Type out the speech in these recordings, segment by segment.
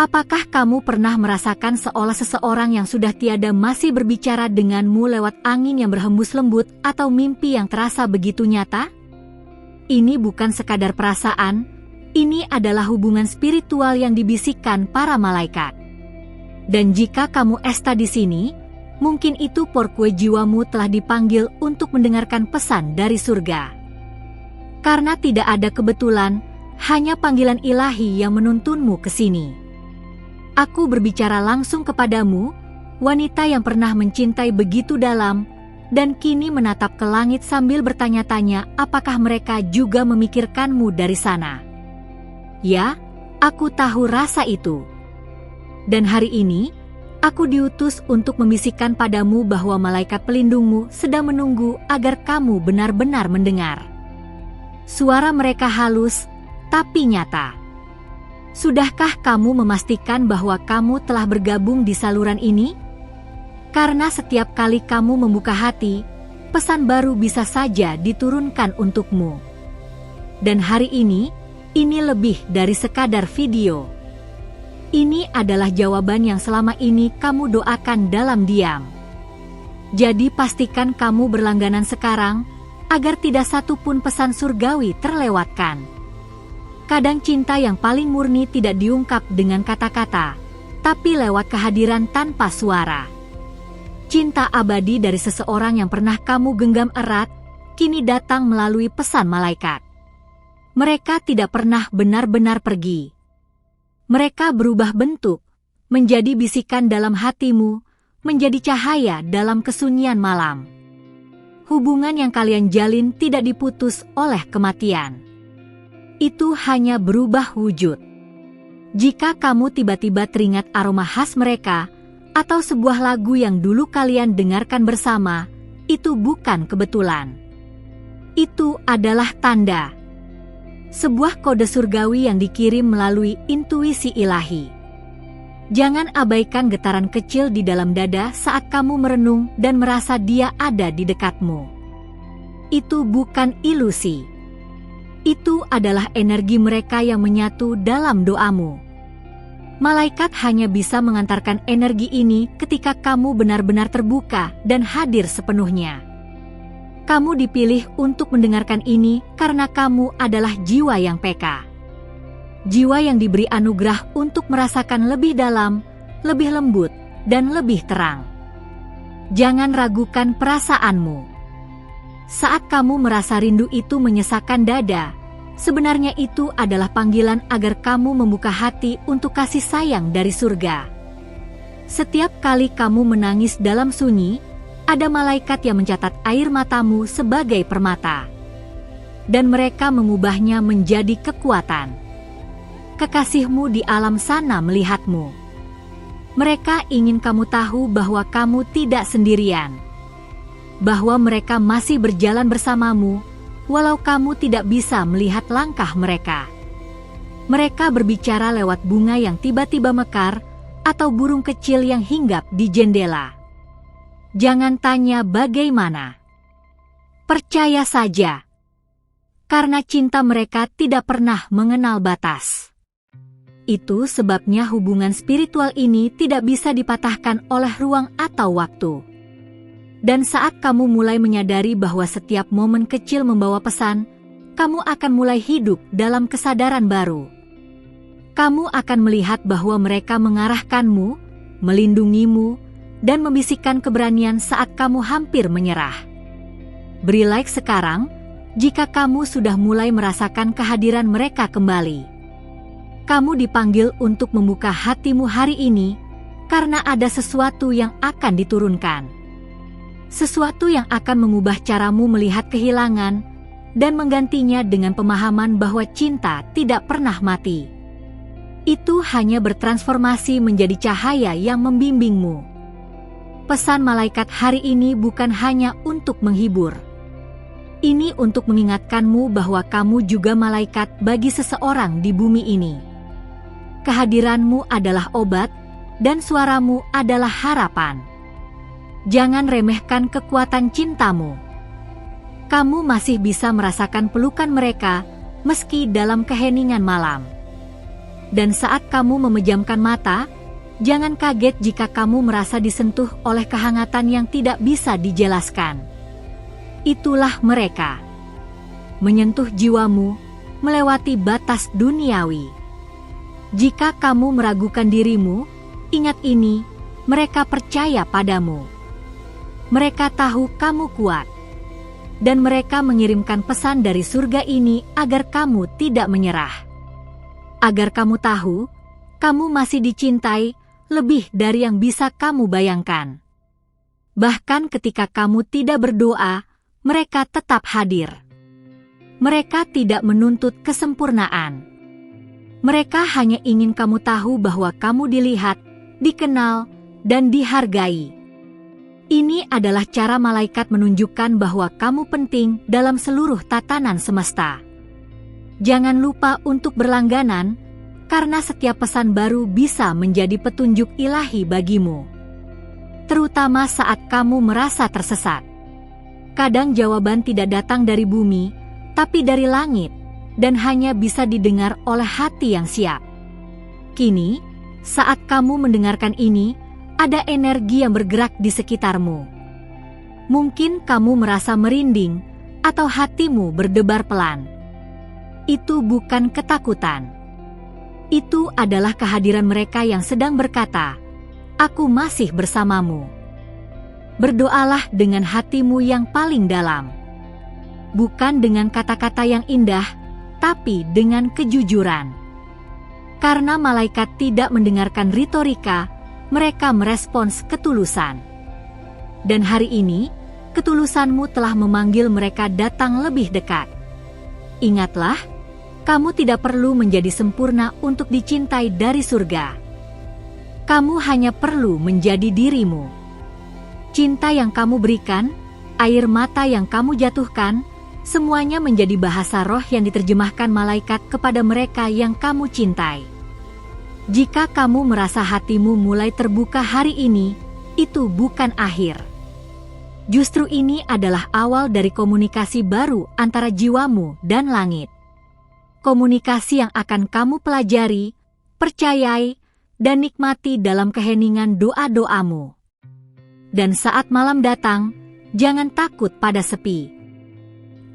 Apakah kamu pernah merasakan seolah seseorang yang sudah tiada masih berbicara denganmu lewat angin yang berhembus lembut atau mimpi yang terasa begitu nyata? Ini bukan sekadar perasaan, ini adalah hubungan spiritual yang dibisikkan para malaikat. Dan jika kamu esta di sini, mungkin itu porkue jiwamu telah dipanggil untuk mendengarkan pesan dari surga. Karena tidak ada kebetulan, hanya panggilan ilahi yang menuntunmu ke sini. Aku berbicara langsung kepadamu, wanita yang pernah mencintai begitu dalam, dan kini menatap ke langit sambil bertanya-tanya apakah mereka juga memikirkanmu dari sana. Ya, aku tahu rasa itu. Dan hari ini, aku diutus untuk membisikkan padamu bahwa malaikat pelindungmu sedang menunggu agar kamu benar-benar mendengar. Suara mereka halus, tapi nyata. Sudahkah kamu memastikan bahwa kamu telah bergabung di saluran ini? Karena setiap kali kamu membuka hati, pesan baru bisa saja diturunkan untukmu. Dan hari ini lebih dari sekadar video. Ini adalah jawaban yang selama ini kamu doakan dalam diam. Jadi pastikan kamu berlangganan sekarang, agar tidak satu pun pesan surgawi terlewatkan. Kadang cinta yang paling murni tidak diungkap dengan kata-kata, tapi lewat kehadiran tanpa suara. Cinta abadi dari seseorang yang pernah kamu genggam erat, kini datang melalui pesan malaikat. Mereka tidak pernah benar-benar pergi. Mereka berubah bentuk, menjadi bisikan dalam hatimu, menjadi cahaya dalam kesunyian malam. Hubungan yang kalian jalin tidak diputus oleh kematian. Itu hanya berubah wujud. Jika kamu tiba-tiba teringat aroma khas mereka, atau sebuah lagu yang dulu kalian dengarkan bersama, itu bukan kebetulan. Itu adalah tanda. Sebuah kode surgawi yang dikirim melalui intuisi ilahi. Jangan abaikan getaran kecil di dalam dada saat kamu merenung dan merasa dia ada di dekatmu. Itu bukan ilusi. Itu adalah energi mereka yang menyatu dalam doamu. Malaikat hanya bisa mengantarkan energi ini ketika kamu benar-benar terbuka dan hadir sepenuhnya. Kamu dipilih untuk mendengarkan ini karena kamu adalah jiwa yang peka. Jiwa yang diberi anugerah untuk merasakan lebih dalam, lebih lembut, dan lebih terang. Jangan ragukan perasaanmu. Saat kamu merasa rindu itu menyesakkan dada, sebenarnya itu adalah panggilan agar kamu membuka hati untuk kasih sayang dari surga. Setiap kali kamu menangis dalam sunyi, ada malaikat yang mencatat air matamu sebagai permata. Dan mereka mengubahnya menjadi kekuatan. Kekasihmu di alam sana melihatmu. Mereka ingin kamu tahu bahwa kamu tidak sendirian. Bahwa mereka masih berjalan bersamamu, walau kamu tidak bisa melihat langkah mereka. Mereka berbicara lewat bunga yang tiba-tiba mekar, atau burung kecil yang hinggap di jendela. Jangan tanya bagaimana. Percaya saja. Karena cinta mereka tidak pernah mengenal batas. Itu sebabnya hubungan spiritual ini tidak bisa dipatahkan oleh ruang atau waktu. Dan saat kamu mulai menyadari bahwa setiap momen kecil membawa pesan, kamu akan mulai hidup dalam kesadaran baru. Kamu akan melihat bahwa mereka mengarahkanmu, melindungimu, dan membisikkan keberanian saat kamu hampir menyerah. Beri like sekarang, jika kamu sudah mulai merasakan kehadiran mereka kembali. Kamu dipanggil untuk membuka hatimu hari ini, karena ada sesuatu yang akan diturunkan. Sesuatu yang akan mengubah caramu melihat kehilangan dan menggantinya dengan pemahaman bahwa cinta tidak pernah mati. Itu hanya bertransformasi menjadi cahaya yang membimbingmu. Pesan malaikat hari ini bukan hanya untuk menghibur. Ini untuk mengingatkanmu bahwa kamu juga malaikat bagi seseorang di bumi ini. Kehadiranmu adalah obat dan suaramu adalah harapan. Jangan remehkan kekuatan cintamu. Kamu masih bisa merasakan pelukan mereka meski dalam keheningan malam. Dan saat kamu memejamkan mata, jangan kaget jika kamu merasa disentuh oleh kehangatan yang tidak bisa dijelaskan. Itulah mereka. Menyentuh jiwamu, melewati batas duniawi. Jika kamu meragukan dirimu, ingat ini, mereka percaya padamu. Mereka tahu kamu kuat. Dan mereka mengirimkan pesan dari surga ini agar kamu tidak menyerah. Agar kamu tahu, kamu masih dicintai lebih dari yang bisa kamu bayangkan. Bahkan ketika kamu tidak berdoa, mereka tetap hadir. Mereka tidak menuntut kesempurnaan. Mereka hanya ingin kamu tahu bahwa kamu dilihat, dikenal, dan dihargai. Ini adalah cara malaikat menunjukkan bahwa kamu penting dalam seluruh tatanan semesta. Jangan lupa untuk berlangganan, karena setiap pesan baru bisa menjadi petunjuk ilahi bagimu. Terutama saat kamu merasa tersesat. Kadang jawaban tidak datang dari bumi, tapi dari langit, dan hanya bisa didengar oleh hati yang siap. Kini, saat kamu mendengarkan ini, ada energi yang bergerak di sekitarmu. Mungkin kamu merasa merinding, atau hatimu berdebar pelan. Itu bukan ketakutan. Itu adalah kehadiran mereka yang sedang berkata, "Aku masih bersamamu." Berdoalah dengan hatimu yang paling dalam. Bukan dengan kata-kata yang indah, tapi dengan kejujuran. Karena malaikat tidak mendengarkan retorika, mereka merespons ketulusan. Dan hari ini, ketulusanmu telah memanggil mereka datang lebih dekat. Ingatlah, kamu tidak perlu menjadi sempurna untuk dicintai dari surga. Kamu hanya perlu menjadi dirimu. Cinta yang kamu berikan, air mata yang kamu jatuhkan, semuanya menjadi bahasa roh yang diterjemahkan malaikat kepada mereka yang kamu cintai. Jika kamu merasa hatimu mulai terbuka hari ini, itu bukan akhir. Justru ini adalah awal dari komunikasi baru antara jiwamu dan langit. Komunikasi yang akan kamu pelajari, percayai, dan nikmati dalam keheningan doa-doamu. Dan saat malam datang, jangan takut pada sepi.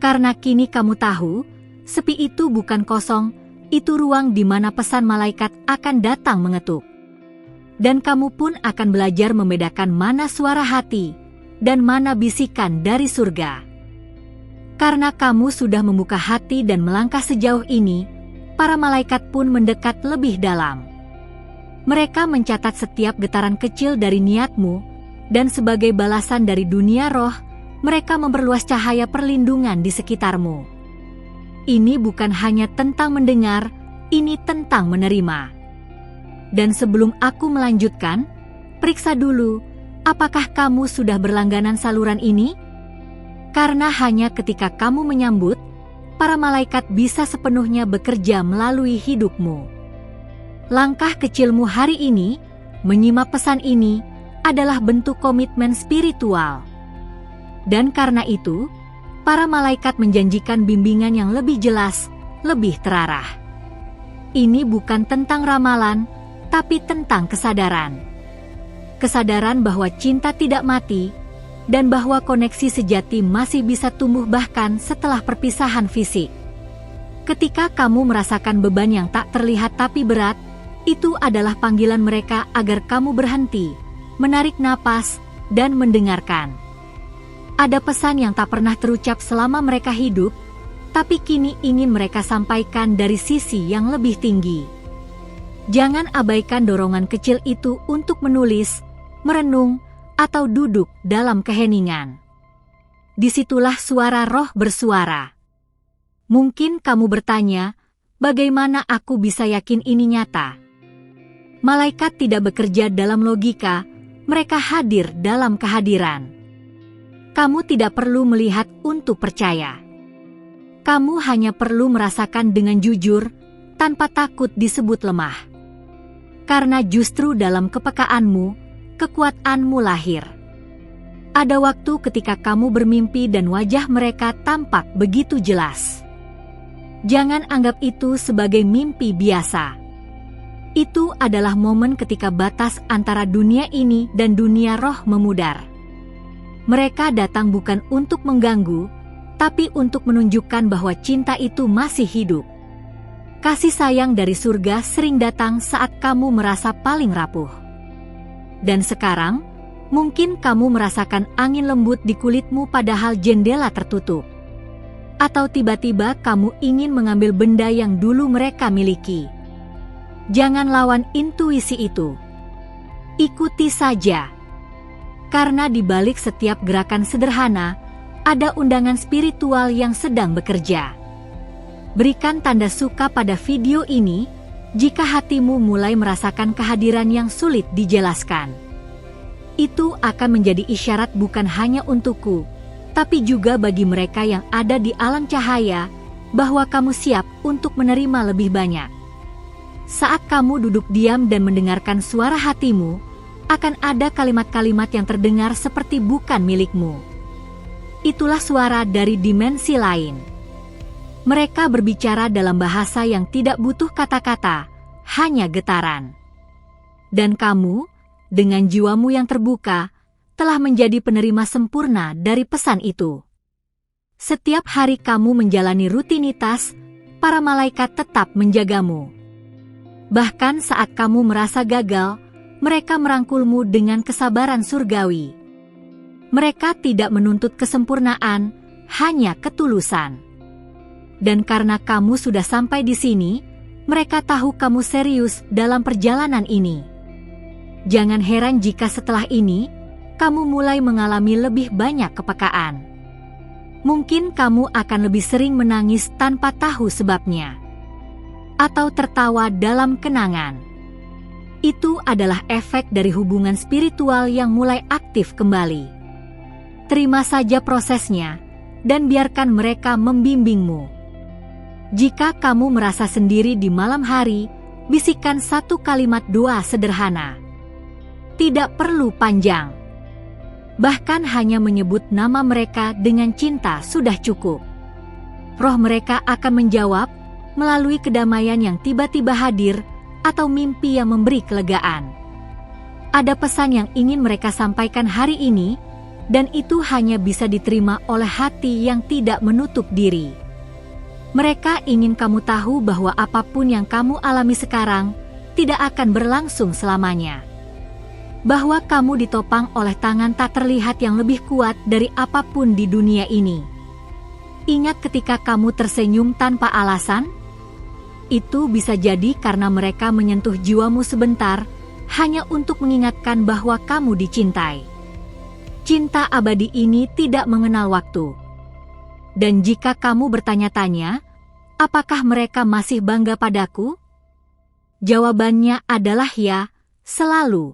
Karena kini kamu tahu, sepi itu bukan kosong, itu ruang di mana pesan malaikat akan datang mengetuk. Dan kamu pun akan belajar membedakan mana suara hati, dan mana bisikan dari surga. Karena kamu sudah membuka hati dan melangkah sejauh ini, para malaikat pun mendekat lebih dalam. Mereka mencatat setiap getaran kecil dari niatmu, dan sebagai balasan dari dunia roh, mereka memperluas cahaya perlindungan di sekitarmu. Ini bukan hanya tentang mendengar, ini tentang menerima. Dan sebelum aku melanjutkan, periksa dulu, apakah kamu sudah berlangganan saluran ini? Karena hanya ketika kamu menyambut, para malaikat bisa sepenuhnya bekerja melalui hidupmu. Langkah kecilmu hari ini, menyimak pesan ini, adalah bentuk komitmen spiritual. Dan karena itu, para malaikat menjanjikan bimbingan yang lebih jelas, lebih terarah. Ini bukan tentang ramalan, tapi tentang kesadaran. Kesadaran bahwa cinta tidak mati, dan bahwa koneksi sejati masih bisa tumbuh bahkan setelah perpisahan fisik. Ketika kamu merasakan beban yang tak terlihat tapi berat, itu adalah panggilan mereka agar kamu berhenti, menarik napas, dan mendengarkan. Ada pesan yang tak pernah terucap selama mereka hidup, tapi kini ingin mereka sampaikan dari sisi yang lebih tinggi. Jangan abaikan dorongan kecil itu untuk menulis, merenung, atau duduk dalam keheningan. Disitulah suara roh bersuara. Mungkin kamu bertanya, bagaimana aku bisa yakin ini nyata? Malaikat tidak bekerja dalam logika, mereka hadir dalam kehadiran. Kamu tidak perlu melihat untuk percaya. Kamu hanya perlu merasakan dengan jujur, tanpa takut disebut lemah. Karena justru dalam kepekaanmu, kekuatanmu lahir. Ada waktu ketika kamu bermimpi dan wajah mereka tampak begitu jelas. Jangan anggap itu sebagai mimpi biasa. Itu adalah momen ketika batas antara dunia ini dan dunia roh memudar. Mereka datang bukan untuk mengganggu, tapi untuk menunjukkan bahwa cinta itu masih hidup. Kasih sayang dari surga sering datang saat kamu merasa paling rapuh. Dan sekarang, mungkin kamu merasakan angin lembut di kulitmu padahal jendela tertutup. Atau tiba-tiba kamu ingin mengambil benda yang dulu mereka miliki. Jangan lawan intuisi itu. Ikuti saja. Karena di balik setiap gerakan sederhana, ada undangan spiritual yang sedang bekerja. Berikan tanda suka pada video ini jika hatimu mulai merasakan kehadiran yang sulit dijelaskan. Itu akan menjadi isyarat bukan hanya untukku, tapi juga bagi mereka yang ada di alam cahaya, bahwa kamu siap untuk menerima lebih banyak. Saat kamu duduk diam dan mendengarkan suara hatimu, akan ada kalimat-kalimat yang terdengar seperti bukan milikmu. Itulah suara dari dimensi lain. Mereka berbicara dalam bahasa yang tidak butuh kata-kata, hanya getaran. Dan kamu, dengan jiwamu yang terbuka, telah menjadi penerima sempurna dari pesan itu. Setiap hari kamu menjalani rutinitas, para malaikat tetap menjagamu. Bahkan saat kamu merasa gagal, mereka merangkulmu dengan kesabaran surgawi. Mereka tidak menuntut kesempurnaan, hanya ketulusan. Dan karena kamu sudah sampai di sini, mereka tahu kamu serius dalam perjalanan ini. Jangan heran jika setelah ini, kamu mulai mengalami lebih banyak kepekaan. Mungkin kamu akan lebih sering menangis tanpa tahu sebabnya. Atau tertawa dalam kenangan. Itu adalah efek dari hubungan spiritual yang mulai aktif kembali. Terima saja prosesnya, dan biarkan mereka membimbingmu. Jika kamu merasa sendiri di malam hari, bisikan satu kalimat doa sederhana. Tidak perlu panjang. Bahkan hanya menyebut nama mereka dengan cinta sudah cukup. Roh mereka akan menjawab, melalui kedamaian yang tiba-tiba hadir, atau mimpi yang memberi kelegaan. Ada pesan yang ingin mereka sampaikan hari ini, dan itu hanya bisa diterima oleh hati yang tidak menutup diri. Mereka ingin kamu tahu bahwa apapun yang kamu alami sekarang, tidak akan berlangsung selamanya. Bahwa kamu ditopang oleh tangan tak terlihat yang lebih kuat dari apapun di dunia ini. Ingat ketika kamu tersenyum tanpa alasan? Itu bisa jadi karena mereka menyentuh jiwamu sebentar, hanya untuk mengingatkan bahwa kamu dicintai. Cinta abadi ini tidak mengenal waktu. Dan jika kamu bertanya-tanya, apakah mereka masih bangga padaku? Jawabannya adalah ya, selalu.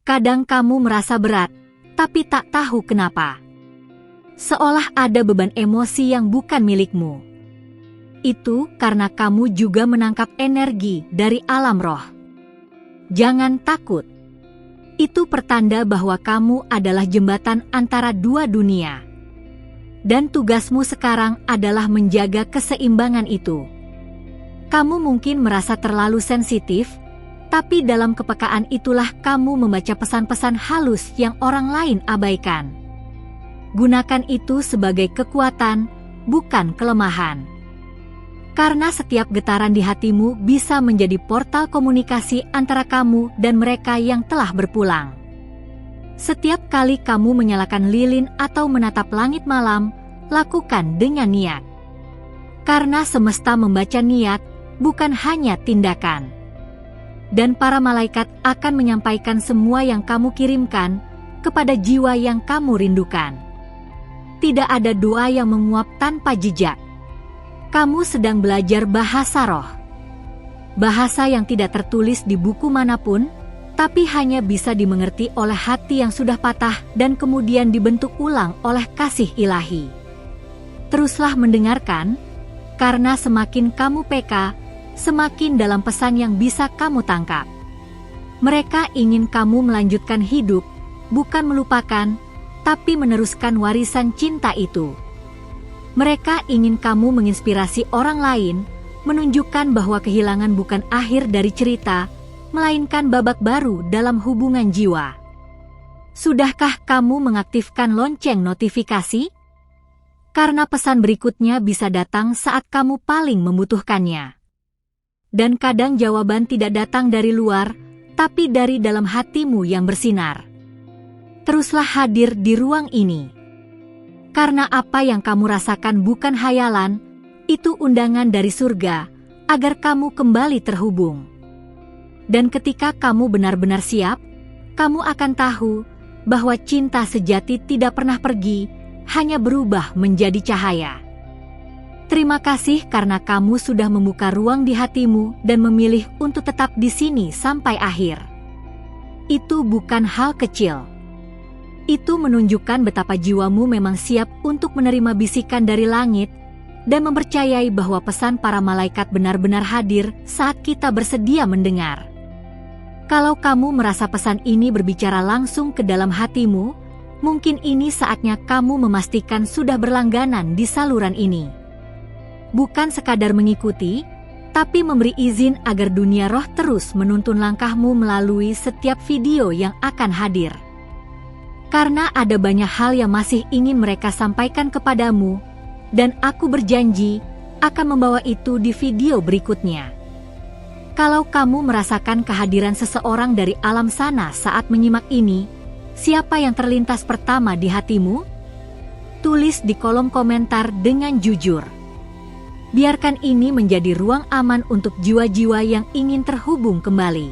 Kadang kamu merasa berat, tapi tak tahu kenapa. Seolah ada beban emosi yang bukan milikmu. Itu karena kamu juga menangkap energi dari alam roh. Jangan takut. Itu pertanda bahwa kamu adalah jembatan antara dua dunia. Dan tugasmu sekarang adalah menjaga keseimbangan itu. Kamu mungkin merasa terlalu sensitif, tapi dalam kepekaan itulah kamu membaca pesan-pesan halus yang orang lain abaikan. Gunakan itu sebagai kekuatan, bukan kelemahan. Karena setiap getaran di hatimu bisa menjadi portal komunikasi antara kamu dan mereka yang telah berpulang. Setiap kali kamu menyalakan lilin atau menatap langit malam, lakukan dengan niat. Karena semesta membaca niat, bukan hanya tindakan. Dan para malaikat akan menyampaikan semua yang kamu kirimkan kepada jiwa yang kamu rindukan. Tidak ada doa yang menguap tanpa jejak. Kamu sedang belajar bahasa roh. Bahasa yang tidak tertulis di buku manapun, tapi hanya bisa dimengerti oleh hati yang sudah patah dan kemudian dibentuk ulang oleh kasih ilahi. Teruslah mendengarkan, karena semakin kamu peka, semakin dalam pesan yang bisa kamu tangkap. Mereka ingin kamu melanjutkan hidup, bukan melupakan, tapi meneruskan warisan cinta itu. Mereka ingin kamu menginspirasi orang lain, menunjukkan bahwa kehilangan bukan akhir dari cerita, melainkan babak baru dalam hubungan jiwa. Sudahkah kamu mengaktifkan lonceng notifikasi? Karena pesan berikutnya bisa datang saat kamu paling membutuhkannya. Dan kadang jawaban tidak datang dari luar, tapi dari dalam hatimu yang bersinar. Teruslah hadir di ruang ini. Karena apa yang kamu rasakan bukan hayalan, itu undangan dari surga, agar kamu kembali terhubung. Dan ketika kamu benar-benar siap, kamu akan tahu bahwa cinta sejati tidak pernah pergi, hanya berubah menjadi cahaya. Terima kasih karena kamu sudah membuka ruang di hatimu dan memilih untuk tetap di sini sampai akhir. Itu bukan hal kecil. Itu menunjukkan betapa jiwamu memang siap untuk menerima bisikan dari langit dan mempercayai bahwa pesan para malaikat benar-benar hadir saat kita bersedia mendengar. Kalau kamu merasa pesan ini berbicara langsung ke dalam hatimu, mungkin ini saatnya kamu memastikan sudah berlangganan di saluran ini. Bukan sekadar mengikuti, tapi memberi izin agar dunia roh terus menuntun langkahmu melalui setiap video yang akan hadir. Karena ada banyak hal yang masih ingin mereka sampaikan kepadamu, dan aku berjanji akan membawa itu di video berikutnya. Kalau kamu merasakan kehadiran seseorang dari alam sana saat menyimak ini, siapa yang terlintas pertama di hatimu? Tulis di kolom komentar dengan jujur. Biarkan ini menjadi ruang aman untuk jiwa-jiwa yang ingin terhubung kembali.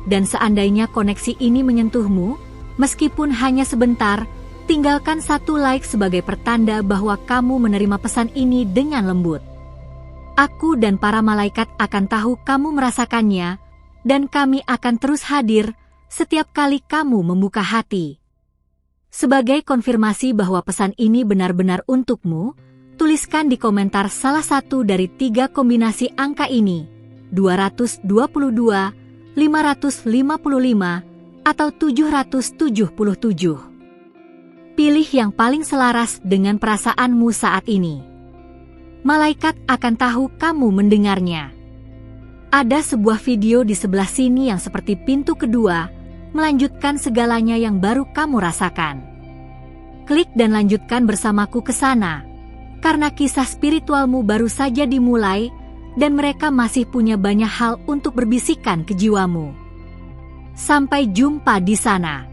Dan seandainya koneksi ini menyentuhmu, meskipun hanya sebentar, tinggalkan satu like sebagai pertanda bahwa kamu menerima pesan ini dengan lembut. Aku dan para malaikat akan tahu kamu merasakannya, dan kami akan terus hadir setiap kali kamu membuka hati. Sebagai konfirmasi bahwa pesan ini benar-benar untukmu, tuliskan di komentar salah satu dari 3 kombinasi angka ini, 222, 555, atau 777. Pilih yang paling selaras dengan perasaanmu saat ini. Malaikat akan tahu kamu mendengarnya. Ada sebuah video di sebelah sini yang seperti pintu kedua, melanjutkan segalanya yang baru kamu rasakan. Klik dan lanjutkan bersamaku ke sana. Karena kisah spiritualmu baru saja dimulai, dan mereka masih punya banyak hal untuk berbisikan ke jiwamu. Sampai jumpa di sana.